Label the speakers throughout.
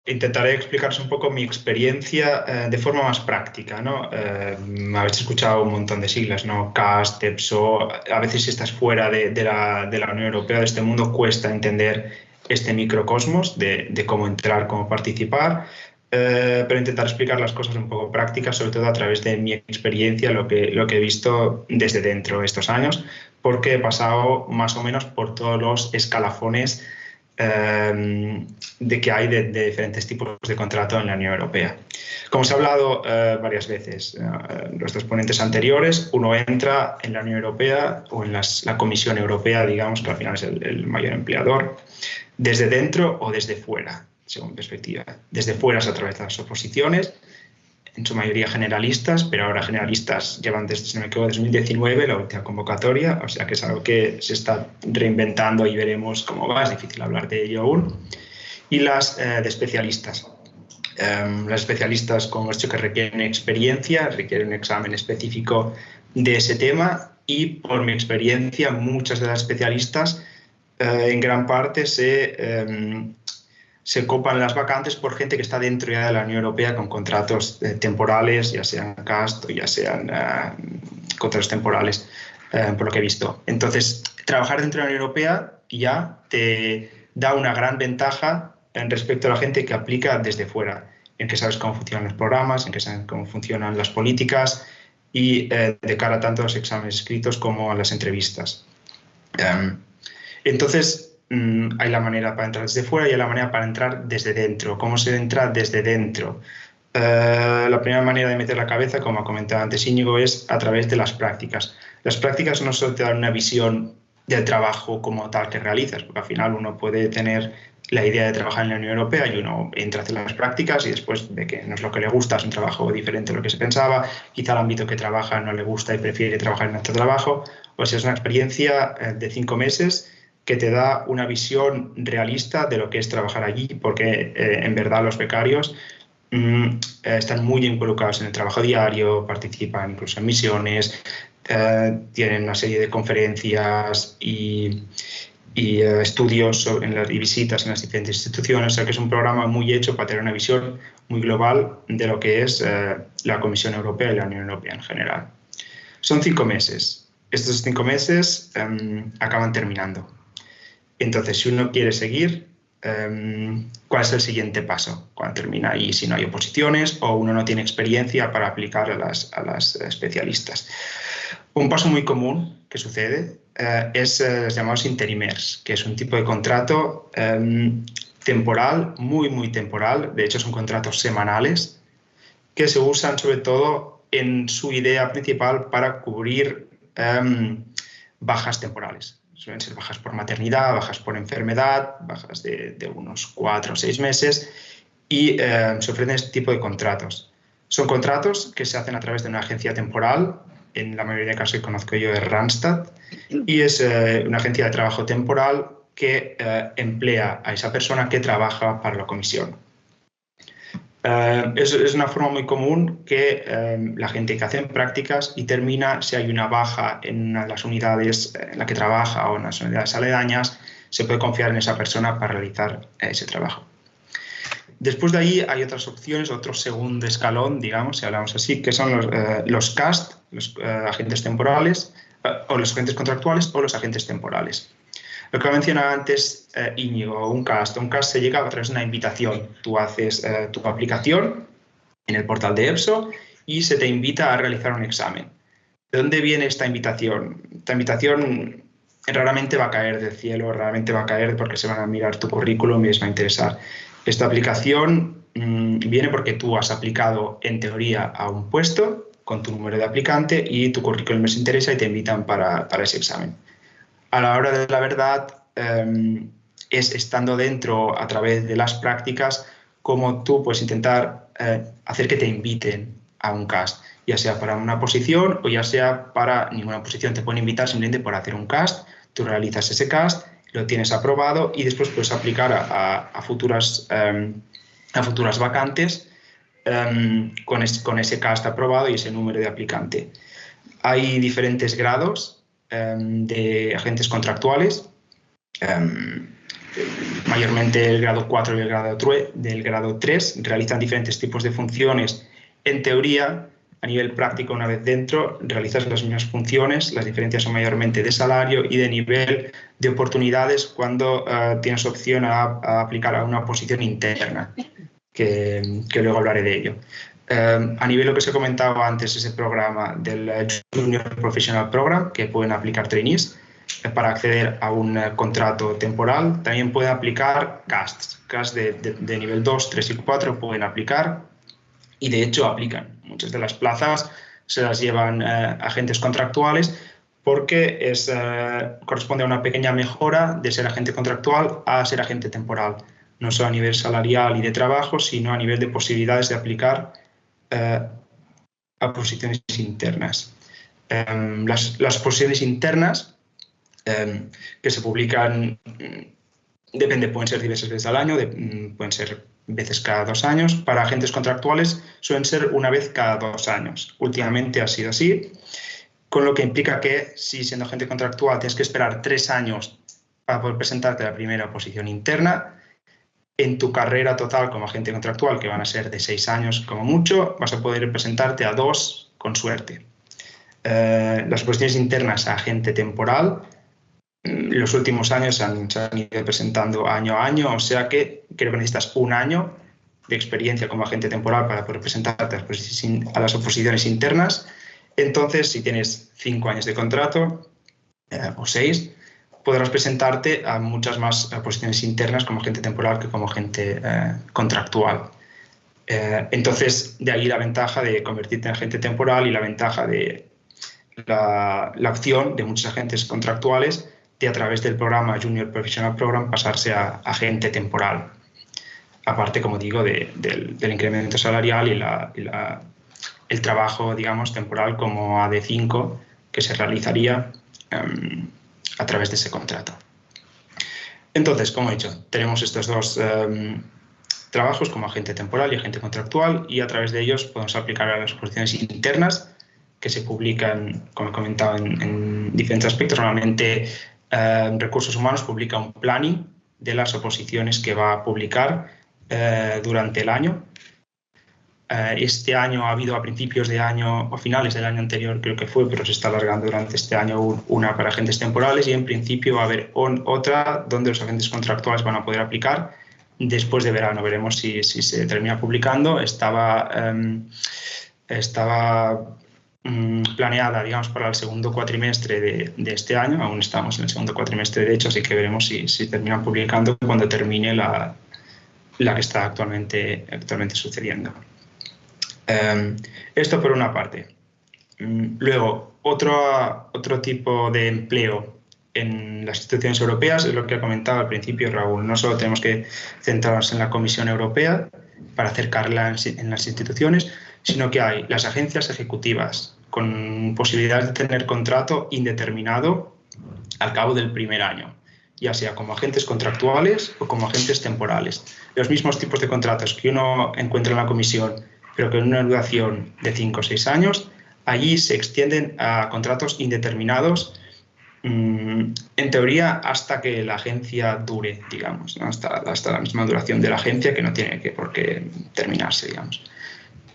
Speaker 1: intentaré explicaros un poco mi experiencia de forma más práctica, ¿no? Habéis escuchado un montón de siglas, ¿no? CAST, EPSO. A veces si estás fuera de la Unión Europea, de este mundo, cuesta entender este microcosmos de cómo entrar, cómo participar, pero intentar explicar las cosas un poco prácticas, sobre todo a través de mi experiencia, lo que he visto desde dentro estos años, porque he pasado más o menos por todos los escalafones de que hay de diferentes tipos de contrato en la Unión Europea. Como se ha hablado varias veces, los dos ponentes anteriores, uno entra en la Unión Europea o en la Comisión Europea, digamos que al final es el mayor empleador, desde dentro o desde fuera, según perspectiva. Desde fuera es a través de las oposiciones, en su mayoría generalistas, pero ahora generalistas llevan desde, si no me equivoco, 2019, la última convocatoria, o sea que es algo que se está reinventando y veremos cómo va, es difícil hablar de ello aún. Y las de especialistas. Las especialistas, como hemos dicho, que requieren experiencia, requieren un examen específico de ese tema y, por mi experiencia, muchas de las especialistas en gran parte se copan las vacantes por gente que está dentro ya de la Unión Europea con contratos temporales, ya sean CAST o ya sean contratos temporales, por lo que he visto. Entonces, trabajar dentro de la Unión Europea ya te da una gran ventaja respecto a la gente que aplica desde fuera, en que sabes cómo funcionan los programas, en que sabes cómo funcionan las políticas y de cara tanto a los exámenes escritos como a las entrevistas. Entonces, hay la manera para entrar desde fuera y hay la manera para entrar desde dentro. ¿Cómo se entra desde dentro? La primera manera de meter la cabeza, como ha comentado antes Íñigo, es a través de las prácticas. Las prácticas no solo te dan una visión del trabajo como tal que realizas, porque al final uno puede tener la idea de trabajar en la Unión Europea y uno entra a hacer las prácticas y después ve que no es lo que le gusta, es un trabajo diferente a lo que se pensaba, quizá el ámbito que trabaja no le gusta y prefiere trabajar en otro trabajo. O sea, es una experiencia de 5 meses que te da una visión realista de lo que es trabajar allí, porque en verdad los becarios están muy involucrados en el trabajo diario, participan incluso en misiones, tienen una serie de conferencias y estudios y visitas en las diferentes instituciones, o sea que es un programa muy hecho para tener una visión muy global de lo que es la Comisión Europea y la Unión Europea en general. Son 5 meses. Estos 5 meses acaban terminando. Entonces, si uno quiere seguir, ¿cuál es el siguiente paso cuando termina? Y si no hay oposiciones o uno no tiene experiencia para aplicar a las especialistas. Un paso muy común que sucede es los llamados interimers, que es un tipo de contrato temporal, muy temporal. De hecho, son contratos semanales que se usan sobre todo en su idea principal para cubrir bajas temporales. Suelen ser bajas por maternidad, bajas por enfermedad, bajas de unos 4 o 6 meses y se ofrecen este tipo de contratos. Son contratos que se hacen a través de una agencia temporal, en la mayoría de casos que conozco yo es Randstad, y es una agencia de trabajo temporal que emplea a esa persona que trabaja para la comisión. Es una forma muy común que la gente que hace prácticas y termina, si hay una baja en una de las unidades en la que trabaja o en las unidades aledañas, se puede confiar en esa persona para realizar ese trabajo. Después de ahí hay otras opciones, otro segundo escalón, digamos, si hablamos así, que son los CAST, los agentes temporales, o los agentes contractuales o los agentes temporales. Lo que mencionaba antes Íñigo, un CAST se llega a través de una invitación. Tú haces tu aplicación en el portal de EPSO y se te invita a realizar un examen. ¿De dónde viene esta invitación? Esta invitación raramente va a caer del cielo, raramente va a caer porque se van a mirar tu currículum y les va a interesar. Esta aplicación viene porque tú has aplicado en teoría a un puesto con tu número de aplicante y tu currículum les interesa y te invitan para ese examen. A la hora de la verdad, es estando dentro a través de las prácticas como tú puedes intentar hacer que te inviten a un CAST, ya sea para una posición o ya sea para ninguna posición. Te pueden invitar simplemente por hacer un CAST, tú realizas ese CAST, lo tienes aprobado y después puedes aplicar a futuras vacantes con ese CAST aprobado y ese número de aplicante. Hay diferentes grados de agentes contractuales. mayormente el grado 4 y el grado 3, realizan diferentes tipos de funciones. En teoría, a nivel práctico, una vez dentro, realizas las mismas funciones, las diferencias son mayormente de salario y de nivel de oportunidades cuando tienes opción a aplicar a una posición interna, que luego hablaré de ello. A nivel lo que os he comentado antes, ese programa del Junior Professional Program, que pueden aplicar trainees para acceder a un contrato temporal. También pueden aplicar CASTs de nivel 2, 3 y 4 pueden aplicar, y de hecho aplican. Muchas de las plazas se las llevan agentes contractuales porque corresponde a una pequeña mejora de ser agente contractual a ser agente temporal, no solo a nivel salarial y de trabajo, sino a nivel de posibilidades de aplicar a posiciones internas. Las posiciones internas que se publican, depende, pueden ser diversas veces al año, pueden ser veces cada 2 años. Para agentes contractuales suelen ser una vez cada 2 años. Últimamente ha sido así, con lo que implica que si siendo agente contractual tienes que esperar 3 años para poder presentarte a la primera posición interna, en tu carrera total como agente contractual, que van a ser de 6 años como mucho, vas a poder presentarte a 2 con suerte. Las posiciones internas a agente temporal los últimos años se han ido presentando año a año, o sea que creo que necesitas 1 año de experiencia como agente temporal para poder presentarte a las oposiciones internas. Entonces, si tienes 5 años de contrato o 6, podrás presentarte a muchas más posiciones internas como agente temporal que como agente contractual. Entonces, de ahí la ventaja de convertirte en agente temporal y la ventaja de la opción de muchos agentes contractuales de, a través del programa Junior Professional Program, pasarse a agente temporal. Aparte, como digo, del incremento salarial y el trabajo, digamos, temporal como AD5 que se realizaría a través de ese contrato. Entonces, como he dicho, tenemos estos 2 trabajos como agente temporal y agente contractual, y a través de ellos podemos aplicar a las posiciones internas que se publican, como he comentado, en diferentes aspectos. Normalmente Recursos Humanos publica un planning de las oposiciones que va a publicar durante el año. Este año ha habido, a principios de año o finales del año anterior, creo que fue, pero se está alargando durante este año, una para agentes temporales, y en principio va a haber otra donde los agentes contractuales van a poder aplicar después de verano. Veremos si se termina publicando. Estaba planeada, digamos, para el segundo cuatrimestre de este año. Aún estamos en el segundo cuatrimestre, de hecho, así que veremos si terminan publicando cuando termine la que está actualmente sucediendo. Esto por una parte. Luego, otro tipo de empleo en las instituciones europeas es lo que ha comentado al principio Raúl. No solo tenemos que centrarnos en la Comisión Europea para acercarla en las instituciones, sino que hay las agencias ejecutivas con posibilidades de tener contrato indeterminado al cabo del primer año, ya sea como agentes contractuales o como agentes temporales. Los mismos tipos de contratos que uno encuentra en la Comisión, pero con una duración de 5 o 6 años, allí se extienden a contratos indeterminados, en teoría hasta que la agencia dure, digamos, ¿no? hasta la misma duración de la agencia, que no tiene por qué terminarse, digamos.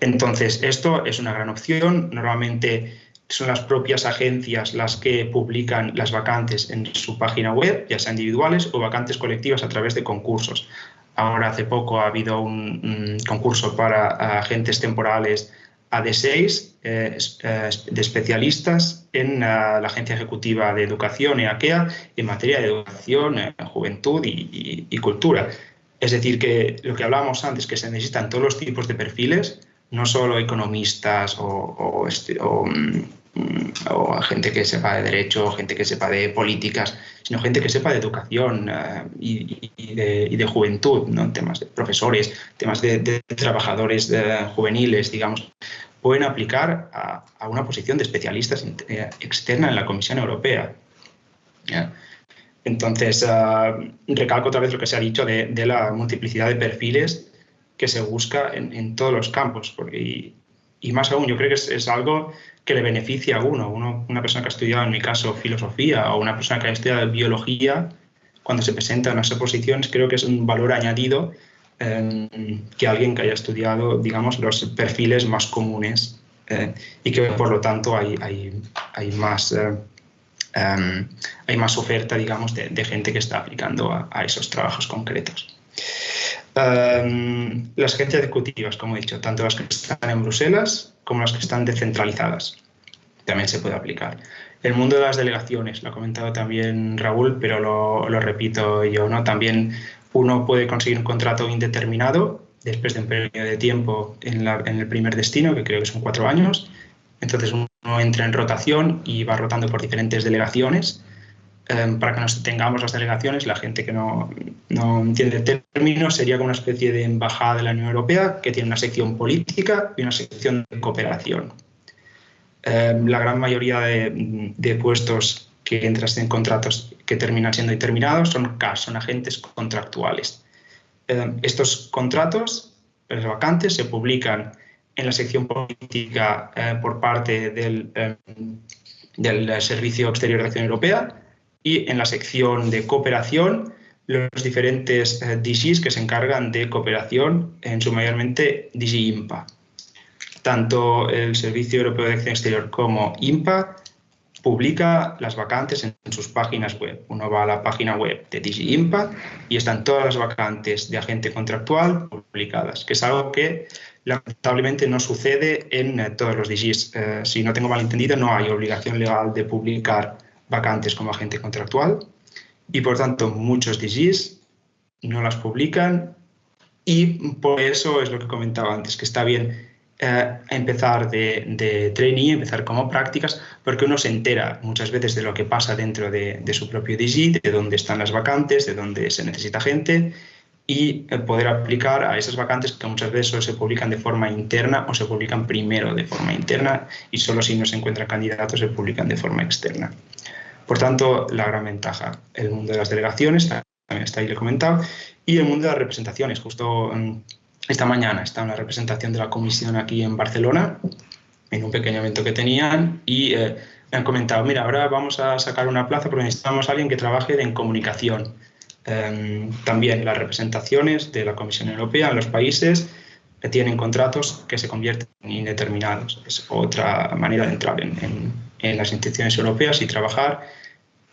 Speaker 1: Entonces, esto es una gran opción. Normalmente son las propias agencias las que publican las vacantes en su página web, ya sean individuales o vacantes colectivas a través de concursos. Ahora, hace poco, ha habido un concurso para agentes temporales AD6 de especialistas en la Agencia Ejecutiva de Educación, EAKEA, en materia de educación, juventud y cultura. Es decir, que lo que hablábamos antes, que se necesitan todos los tipos de perfiles, no solo economistas o gente que sepa de derecho, gente que sepa de políticas, sino gente que sepa de educación y de juventud, ¿no? Temas de profesores, temas de trabajadores juveniles, digamos, pueden aplicar a una posición de especialistas externa en la Comisión Europea. ¿Ya? Entonces, recalco otra vez lo que se ha dicho de la multiplicidad de perfiles que se busca en todos los campos, y más aún, yo creo que es algo que le beneficia a una persona que ha estudiado, en mi caso, filosofía, o una persona que ha estudiado biología, cuando se presentan las oposiciones, creo que es un valor añadido que alguien que haya estudiado, digamos, los perfiles más comunes y que por lo tanto hay más oferta, digamos, de gente que está aplicando a esos trabajos concretos. Las agencias ejecutivas, como he dicho, tanto las que están en Bruselas como las que están descentralizadas, también se puede aplicar. El mundo de las delegaciones, lo ha comentado también Raúl, pero lo repito yo, ¿no? También uno puede conseguir un contrato indeterminado después de un periodo de tiempo en el primer destino, que creo que son 4 años. Entonces uno entra en rotación y va rotando por diferentes delegaciones. Para que nos tengamos las delegaciones, la gente que no entiende el término, sería como una especie de embajada de la Unión Europea que tiene una sección política y una sección de cooperación. La gran mayoría de puestos que entras en contratos que terminan siendo determinados son CAS, son agentes contractuales. Estos contratos, las vacantes, se publican en la sección política por parte del Servicio Exterior de Acción Europea, y en la sección de cooperación los diferentes DGs que se encargan de cooperación, en su mayormente DG IMPA. Tanto el Servicio Europeo de Acción Exterior como IMPA publica las vacantes en sus páginas web. Uno va a la página web de DG IMPA y están todas las vacantes de agente contractual publicadas, que es algo que lamentablemente no sucede en todos los DGs. Si no tengo mal entendido, no hay obligación legal de publicar vacantes como agente contractual y, por tanto, muchos DGs no las publican, y por eso es lo que comentaba antes, que está bien empezar de trainee, empezar como prácticas, porque uno se entera muchas veces de lo que pasa dentro de su propio DG, de dónde están las vacantes, de dónde se necesita gente, y poder aplicar a esas vacantes que muchas veces solo se publican de forma interna o se publican primero de forma interna y solo si no se encuentran candidatos se publican de forma externa. Por tanto, la gran ventaja, el mundo de las delegaciones, también está ahí, lo he comentado, y el mundo de las representaciones. Justo esta mañana está una representación de la comisión aquí en Barcelona, en un pequeño evento que tenían, y me han comentado, mira, ahora vamos a sacar una plaza porque necesitamos a alguien que trabaje en comunicación. También las representaciones de la Comisión Europea en los países tienen contratos que se convierten en indeterminados. Es otra manera de entrar en las instituciones europeas y trabajar.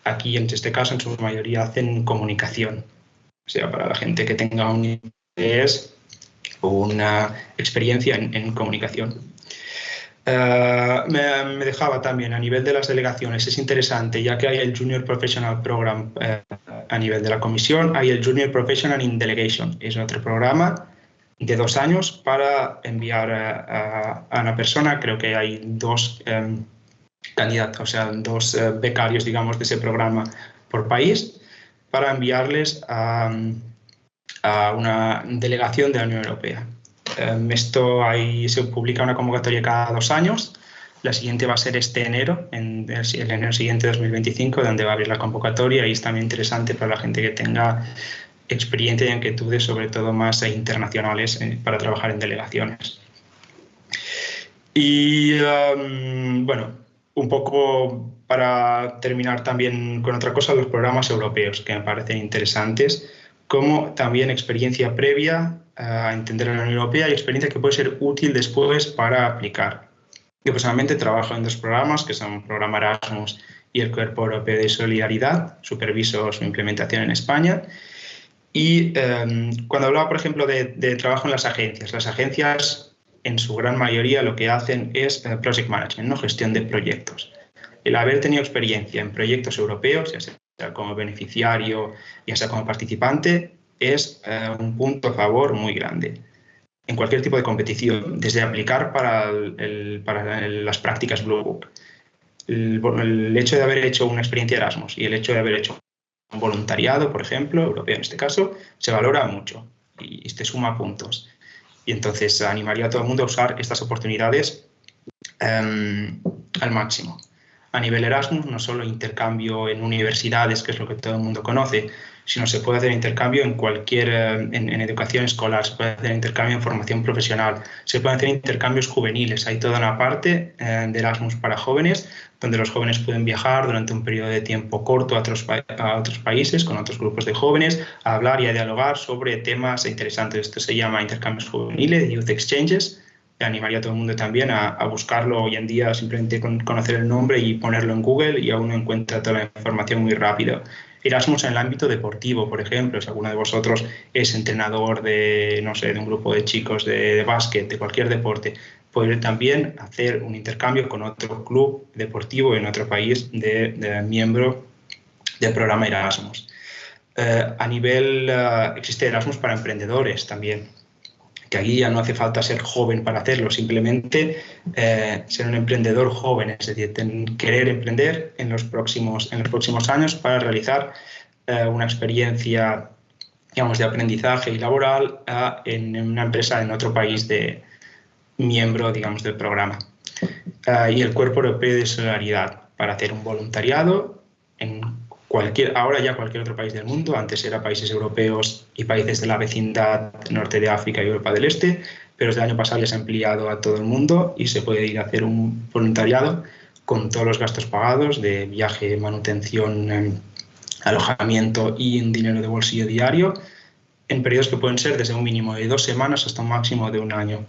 Speaker 1: Aquí, en este caso, en su mayoría hacen comunicación. O sea, para la gente que tenga un interés o una experiencia en comunicación. Me dejaba también a nivel de las delegaciones, es interesante, ya que hay el Junior Professional Program a nivel de la comisión, hay el Junior Professional in Delegation, es otro programa de 2 años para enviar a una persona. Creo que hay 2 candidatos, o sea, 2 becarios, digamos, de ese programa por país, para enviarles a una delegación de la Unión Europea. Esto se publica una convocatoria cada 2 años. La siguiente va a ser este enero, en el enero siguiente, 2025, donde va a abrir la convocatoria, y es también interesante para la gente que tenga experiencia y inquietudes, sobre todo más internacionales, para trabajar en delegaciones. Y bueno, un poco para terminar también con otra cosa, los programas europeos, que me parecen interesantes, como también experiencia previa a entender a la Unión Europea y experiencia que puede ser útil después para aplicar. Yo personalmente trabajo en 2 programas, que son el programa Erasmus y el Cuerpo Europeo de Solidaridad. Superviso su implementación en España. Y cuando hablaba, por ejemplo, de trabajo en las agencias en su gran mayoría lo que hacen es project management, ¿no? Gestión de proyectos. El haber tenido experiencia en proyectos europeos, ya sea como beneficiario, ya sea como participante, es un punto a favor muy grande en cualquier tipo de competición, desde aplicar para las prácticas Blue Book. El hecho de haber hecho una experiencia Erasmus y el hecho de haber hecho un voluntariado, por ejemplo, europeo en este caso, se valora mucho y te suma puntos. Y entonces animaría a todo el mundo a usar estas oportunidades al máximo. a nivel Erasmus, no solo intercambio en universidades, que es lo que todo el mundo conoce, sino se puede hacer intercambio en cualquier, en educación escolar, se puede hacer intercambio en formación profesional, se pueden hacer intercambios juveniles. Hay toda una parte de Erasmus para jóvenes, donde los jóvenes pueden viajar durante un periodo de tiempo corto a otros países, con otros grupos de jóvenes, a hablar y a dialogar sobre temas interesantes. Esto se llama intercambios juveniles, Youth Exchanges. Animaría a todo el mundo también a buscarlo hoy en día, simplemente con conocer el nombre y ponerlo en Google y uno encuentra toda la información muy rápido. Erasmus en el ámbito deportivo, por ejemplo, si alguno de vosotros es entrenador de, no sé, de un grupo de chicos de básquet, de cualquier deporte, puede también hacer un intercambio con otro club deportivo en otro país de miembro del programa Erasmus. A nivel, existe Erasmus para emprendedores también, que aquí ya no hace falta ser joven para hacerlo, simplemente ser un emprendedor joven, es decir, querer emprender en los próximos años para realizar una experiencia, digamos, de aprendizaje y laboral en una empresa en otro país de miembro, digamos, del programa. Y el Cuerpo Europeo de Solidaridad para hacer un voluntariado en ahora ya cualquier otro país del mundo. Antes era países europeos y países de la vecindad norte de África y Europa del Este, pero desde el año pasado les ha ampliado a todo el mundo y se puede ir a hacer un voluntariado con todos los gastos pagados de viaje, manutención, alojamiento y un dinero de bolsillo diario en periodos que pueden ser desde un mínimo de 2 semanas hasta un máximo de 1 año.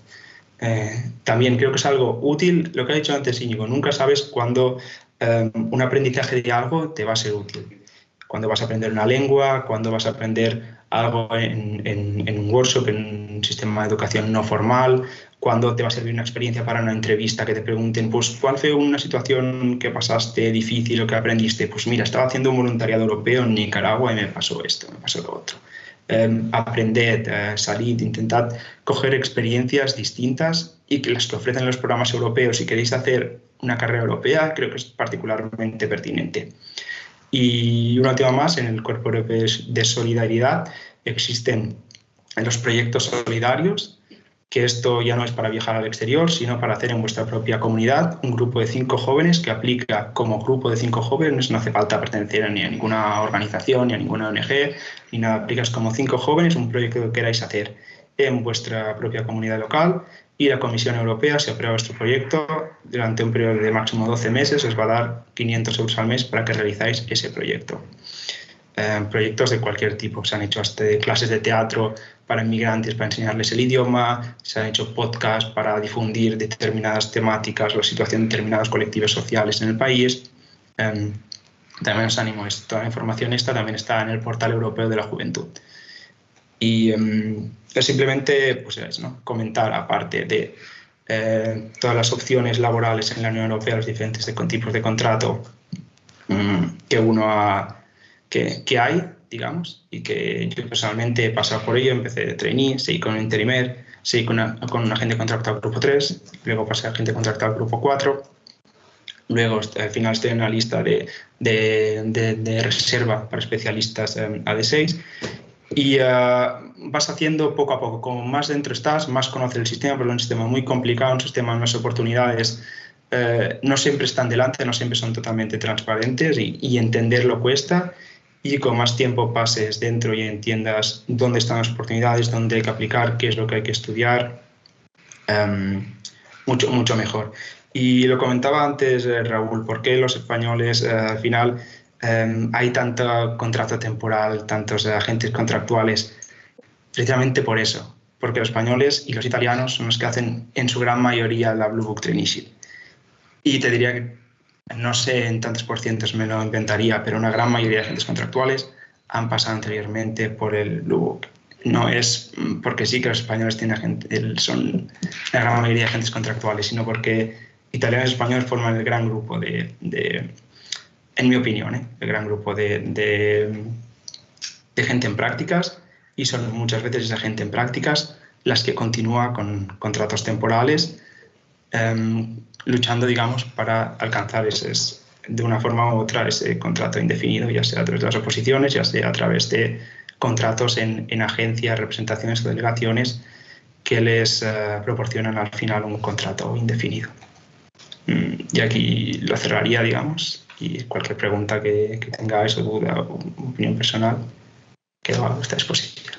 Speaker 1: También creo que es algo útil, lo que ha dicho antes Íñigo, nunca sabes cuándo un aprendizaje de algo te va a ser útil. Cuando vas a aprender una lengua, cuando vas a aprender algo en un workshop, en un sistema de educación no formal, cuando te va a servir una experiencia para una entrevista que te pregunten, pues, ¿cuál fue una situación que pasaste difícil o que aprendiste? Pues mira, estaba haciendo un voluntariado europeo en Nicaragua y me pasó esto, me pasó lo otro. Aprended, salid, intentad coger experiencias distintas y que las que ofrecen los programas europeos. Si queréis hacer una carrera europea, creo que es particularmente pertinente. Y una última más, en el Cuerpo Europeo de Solidaridad existen los proyectos solidarios, que esto ya no es para viajar al exterior, sino para hacer en vuestra propia comunidad un grupo de 5 jóvenes que aplica como grupo de 5 jóvenes, no hace falta pertenecer ni a ninguna organización, ni a ninguna ONG, ni nada, aplicas como 5 jóvenes un proyecto que queráis hacer en vuestra propia comunidad local y la Comisión Europea, si aprueba vuestro proyecto, durante un periodo de máximo 12 meses os va a dar 500 euros al mes para que realizáis ese proyecto. Proyectos de cualquier tipo, se han hecho hasta clases de teatro para inmigrantes, para enseñarles el idioma, se han hecho podcasts para difundir determinadas temáticas o la situación de determinados colectivos sociales en el país. También os animo, toda la información esta también está en el Portal Europeo de la Juventud. Y es simplemente pues, ¿no? comentar, aparte de todas las opciones laborales en la Unión Europea, los diferentes tipos de contrato que hay, digamos, y que yo personalmente he pasado por ello. Empecé de trainee, seguí con un interimer, seguí con un agente contractado grupo 3, luego pasé a agente contractado grupo 4, luego al final estoy en una lista de reserva para especialistas AD6 y vas haciendo poco a poco. Como más dentro estás, más conoces el sistema, pero es un sistema muy complicado, un sistema de unas oportunidades no siempre están delante, no siempre son totalmente transparentes y entenderlo cuesta. Y con más tiempo pases dentro y entiendas dónde están las oportunidades, dónde hay que aplicar, qué es lo que hay que estudiar, mucho mejor. Y lo comentaba antes Raúl, ¿por qué los españoles al final hay tanto contrato temporal, tantos agentes contractuales? Precisamente por eso, porque los españoles y los italianos son los que hacen en su gran mayoría la Blue Book Traineeship. Y te diría que no sé en tantos porcientos, me lo inventaría, pero una gran mayoría de agentes contractuales han pasado anteriormente por el Blue Book. No es porque sí que los españoles son la gran mayoría de agentes contractuales, sino porque italianos y españoles forman el gran grupo en mi opinión, el gran grupo de gente en prácticas, y son muchas veces esa gente en prácticas las que continúa con contratos temporales, luchando, digamos, para alcanzar de una forma u otra ese contrato indefinido, ya sea a través de las oposiciones, ya sea a través de contratos en agencias, representaciones o delegaciones que les proporcionan al final un contrato indefinido. Y aquí lo cerraría, digamos, y cualquier pregunta que tengáis o duda o opinión personal, quedo a vuestra disposición.